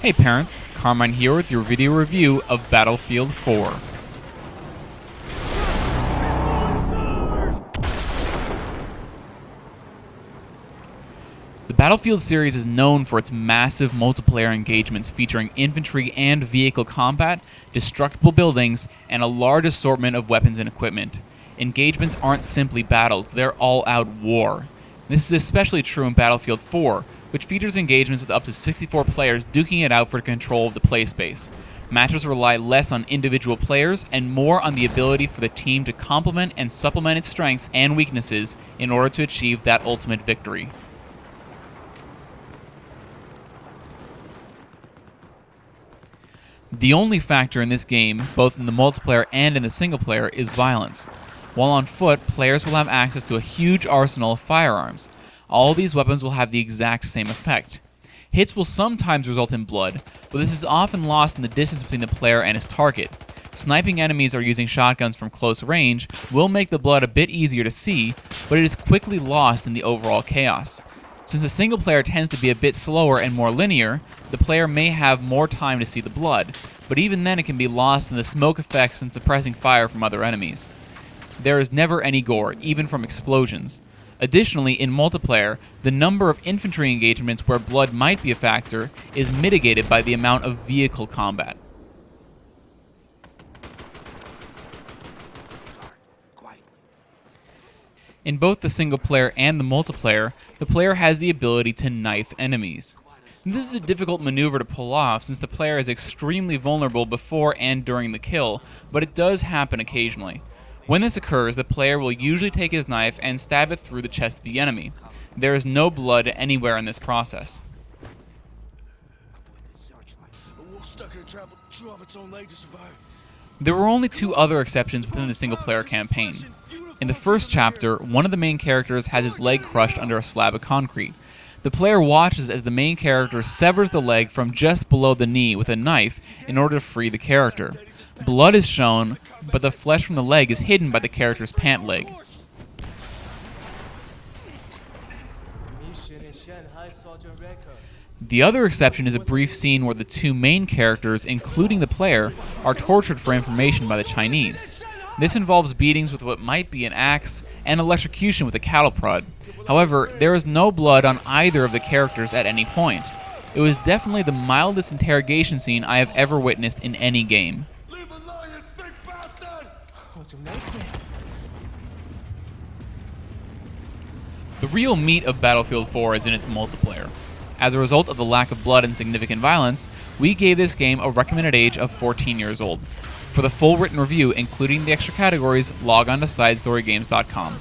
Hey parents, Carmine here with your video review of Battlefield 4. The Battlefield series is known for its massive multiplayer engagements featuring infantry and vehicle combat, destructible buildings, and a large assortment of weapons and equipment. Engagements aren't simply battles, they're all-out war. This is especially true in Battlefield 4, which features engagements with up to 64 players duking it out for control of the play space. Matches rely less on individual players and more on the ability for the team to complement and supplement its strengths and weaknesses in order to achieve that ultimate victory. The only factor in this game, both in the multiplayer and in the single player, is violence. While on foot, players will have access to a huge arsenal of firearms. All these weapons will have the exact same effect. Hits will sometimes result in blood, but this is often lost in the distance between the player and his target. Sniping enemies or using shotguns from close range will make the blood a bit easier to see, but it is quickly lost in the overall chaos. Since the single player tends to be a bit slower and more linear, the player may have more time to see the blood, but even then it can be lost in the smoke effects and suppressing fire from other enemies. There is never any gore, even from explosions. Additionally, in multiplayer, the number of infantry engagements where blood might be a factor is mitigated by the amount of vehicle combat. In both the single player and the multiplayer, the player has the ability to knife enemies. This is a difficult maneuver to pull off since the player is extremely vulnerable before and during the kill, but it does happen occasionally. When this occurs, the player will usually take his knife and stab it through the chest of the enemy. There is no blood anywhere in this process. There were only two other exceptions within the single-player campaign. In the first chapter, one of the main characters has his leg crushed under a slab of concrete. The player watches as the main character severs the leg from just below the knee with a knife in order to free the character. Blood is shown, but the flesh from the leg is hidden by the character's pant leg. The other exception is a brief scene where the two main characters, including the player, are tortured for information by the Chinese. This involves beatings with what might be an axe and electrocution with a cattle prod. However, there is no blood on either of the characters at any point. It was definitely the mildest interrogation scene I have ever witnessed in any game. The real meat of Battlefield 4 is in its multiplayer. As a result of the lack of blood and significant violence, we gave this game a recommended age of 14 years old. For the full written review, including the extra categories, log on to SideStoryGames.com.